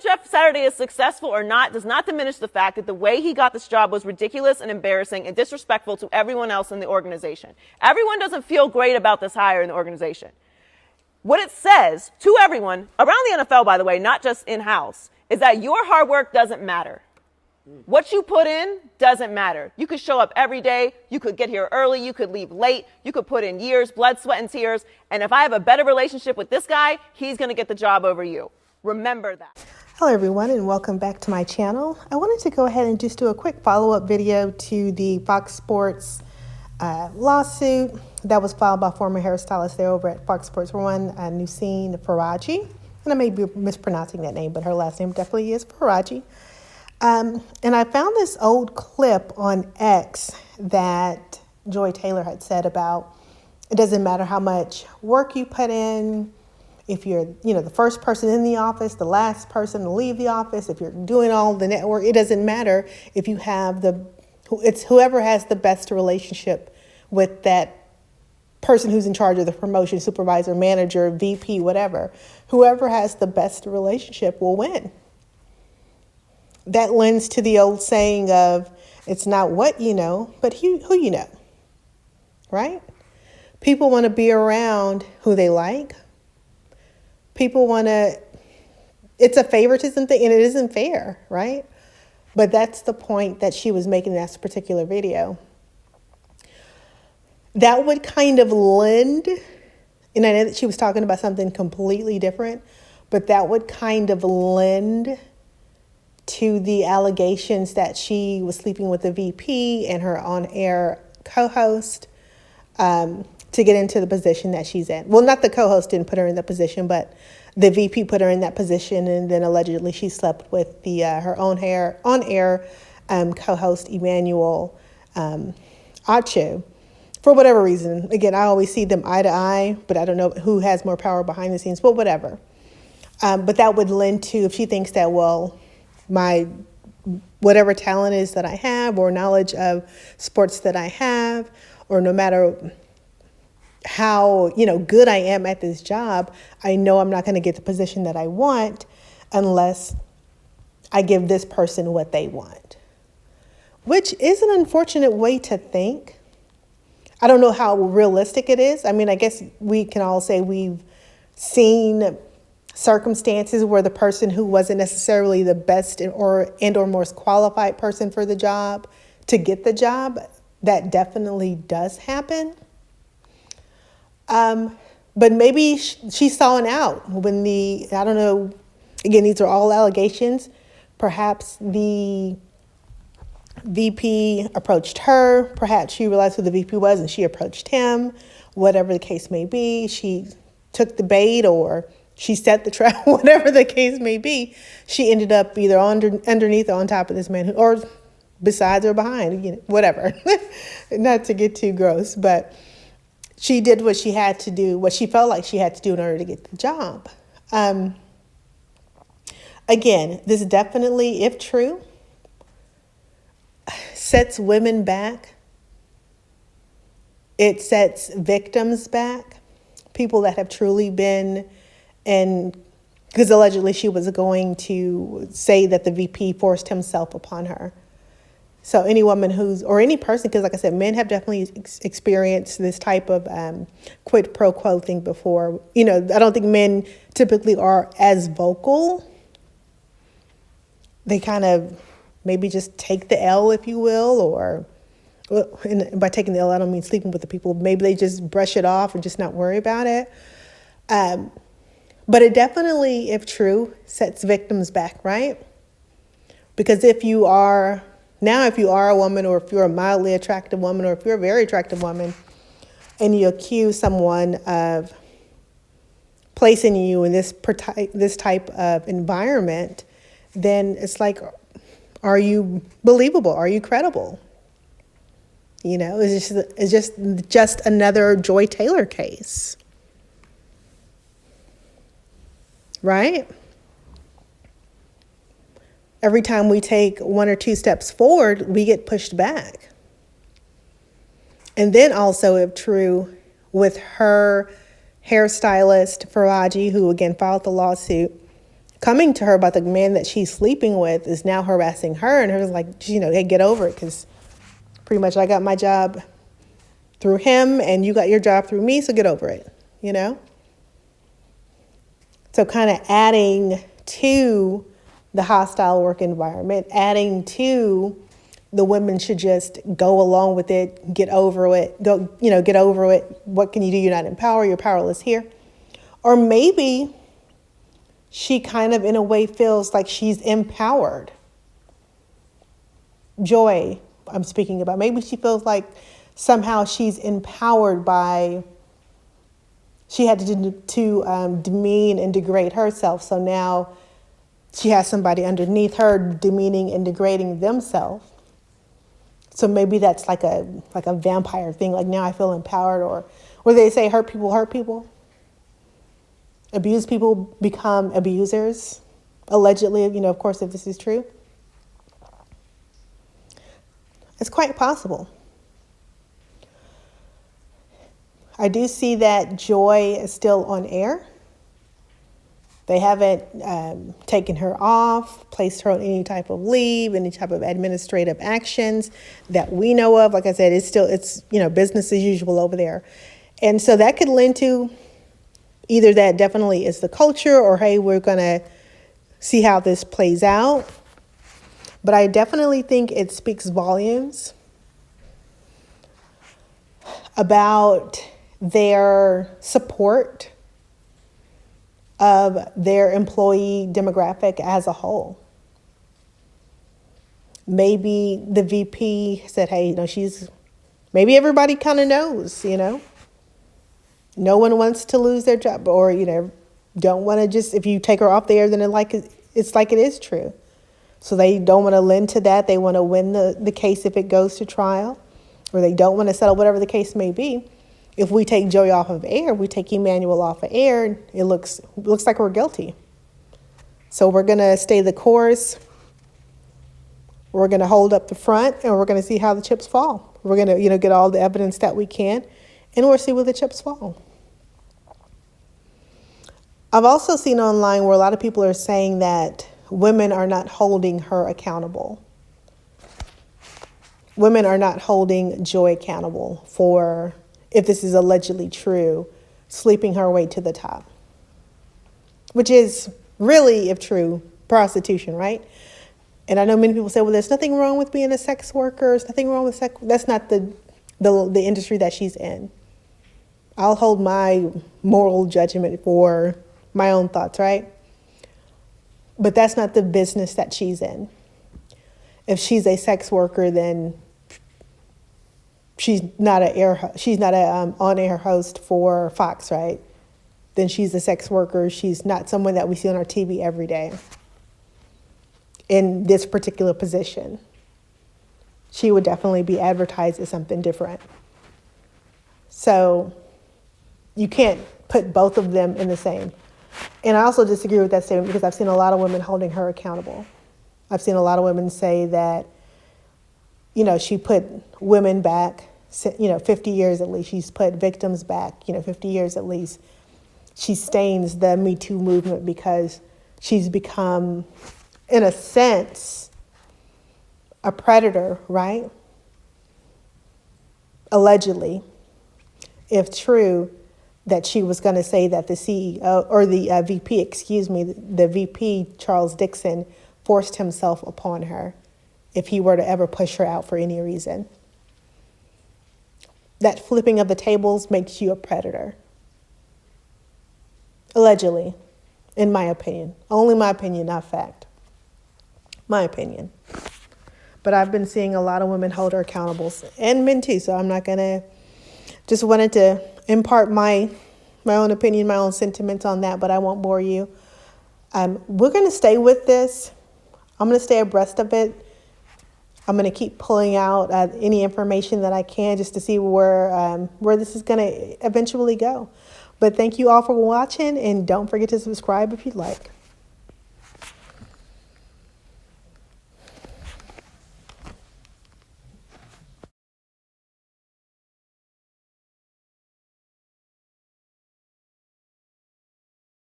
Jeff Saturday is successful or not does not diminish the fact that the way he got this job was ridiculous and embarrassing and disrespectful to everyone else in the organization. Everyone doesn't feel great about this hire in the organization. What it says to everyone, around the NFL, by the way, not just in-house, is that your hard work doesn't matter. What you put in doesn't matter. You could show up every day. You could get here early. You could leave late. You could put in years, blood, sweat, and tears. And if I have a better relationship with this guy, he's going to get the job over you. Remember that. Hello everyone and welcome back to my channel. I wanted to go ahead and just do a quick follow-up video to the Fox Sports lawsuit that was filed by former hairstylist there over at Fox Sports 1, Nuseen Faraji. And I may be mispronouncing that name, but her last name definitely is Faraji. And I found this old clip on X that Joy Taylor had said about it doesn't matter how much work you put in, if you're, the first person in the office, the last person to leave the office, if you're doing all the network, it doesn't matter if you have it's whoever has the best relationship with that person who's in charge of the promotion, supervisor, manager, VP, whatever. Whoever has the best relationship will win. That lends to the old saying of, it's not what you know, but who you know, right? People want to be around who they like. People want to, it's a favoritism thing, and it isn't fair, right? But that's the point that she was making in that particular video. That would kind of lend, and I know that she was talking about something completely different, but that would kind of lend to the allegations that she was sleeping with the VP and her on-air co-host to get into the position that she's in. Well, not the co-host didn't put her in that position, but the VP put her in that position, and then allegedly she slept with her on-air co-host Emmanuel Acho. For whatever reason. Again, I always see them eye to eye, but I don't know who has more power behind the scenes, but whatever. But that would lend to, if she thinks that, well, my whatever talent is that I have or knowledge of sports that I have, or no matter how, good I am at this job, I know I'm not going to get the position that I want unless I give this person what they want, which is an unfortunate way to think. I don't know how realistic it is. I mean, I guess we can all say we've seen circumstances where the person who wasn't necessarily the best or most qualified person for the job to get the job, that definitely does happen. But maybe she saw an out when I don't know, again, these are all allegations. Perhaps the VP approached her. Perhaps she realized who the VP was and she approached him. Whatever the case may be, she took the bait or she set the trap, whatever the case may be. She ended up either underneath or on top of this man, or besides or behind, whatever. Not to get too gross, but she did what she had to do, what she felt like she had to do in order to get the job. Again, this definitely, if true, sets women back. It sets victims back, people that have truly been, and because allegedly she was going to say that the VP forced himself upon her. So any woman or any person, because like I said, men have definitely experienced this type of quid pro quo thing before. I don't think men typically are as vocal. They kind of maybe just take the L, if you will, and by taking the L, I don't mean sleeping with the people. Maybe they just brush it off and just not worry about it. But it definitely, if true, sets victims back, right? Because if you are a woman, or if you're a mildly attractive woman, or if you're a very attractive woman, and you accuse someone of placing you in this type of environment, then it's like, are you believable? Are you credible? It's just another Joy Taylor case, right? Every time we take one or two steps forward, we get pushed back. And then also, if true, with her hairstylist, Faraji, who again filed the lawsuit, coming to her about the man that she's sleeping with is now harassing her, and her is like, hey, get over it, because pretty much I got my job through him and you got your job through me, so get over it, So kind of adding to the hostile work environment, adding to the women should just go along with it, get over it, get over it. What can you do? You're not empowered, you're powerless here. Or maybe she kind of, in a way, feels like she's empowered. Joy, I'm speaking about. Maybe she feels like somehow she's empowered by, she had to demean and degrade herself. So now she has somebody underneath her demeaning and degrading themselves. So maybe that's like a vampire thing. Like, now I feel empowered, or they say hurt people hurt people. Abused people become abusers, allegedly, of course, if this is true. It's quite possible. I do see that Joy is still on air. They haven't taken her off, placed her on any type of leave, any type of administrative actions that we know of. Like I said, it's business as usual over there. And so that could lend to either that definitely is the culture, or, hey, we're going to see how this plays out. But I definitely think it speaks volumes about their support of their employee demographic as a whole. Maybe the VP said, hey, maybe everybody kind of knows, no one wants to lose their job, or, don't want to just, if you take her off the air, then it's like it is true. So they don't want to lend to that. They want to win the case if it goes to trial, or they don't want to settle, whatever the case may be. If we take Joey off of air, we take Emmanuel off of air, it looks like we're guilty. So we're going to stay the course. We're going to hold up the front, and we're going to see how the chips fall. We're going to, get all the evidence that we can, and we'll see where the chips fall. I've also seen online where a lot of people are saying that women are not holding her accountable. Women are not holding Joy accountable for, if this is allegedly true, sleeping her way to the top. Which is really, if true, prostitution, right? And I know many people say, well, there's nothing wrong with being a sex worker. There's nothing wrong with sex. That's not the industry that she's in. I'll hold my moral judgment for my own thoughts, right? But that's not the business that she's in. If she's a sex worker, then she's not a on-air host for Fox, right? Then she's a sex worker. She's not someone that we see on our TV every day in this particular position. She would definitely be advertised as something different. So you can't put both of them in the same. And I also disagree with that statement, because I've seen a lot of women holding her accountable. I've seen a lot of women say that, she put women back, 50 years at least. She's put victims back, 50 years at least. She stains the Me Too movement because she's become, in a sense, a predator, right? Allegedly, if true, that she was going to say that the CEO, or the the VP, Charles Dixon, forced himself upon her if he were to ever push her out for any reason. That flipping of the tables makes you a predator. Allegedly, in my opinion. Only my opinion, not fact. My opinion. But I've been seeing a lot of women hold her accountable, and men too, so I'm not going to, just wanted to impart my own opinion, my own sentiments on that, but I won't bore you. We're going to stay with this. I'm going to stay abreast of it. I'm going to keep pulling out any information that I can, just to see where this is going to eventually go. But thank you all for watching, and don't forget to subscribe if you'd like.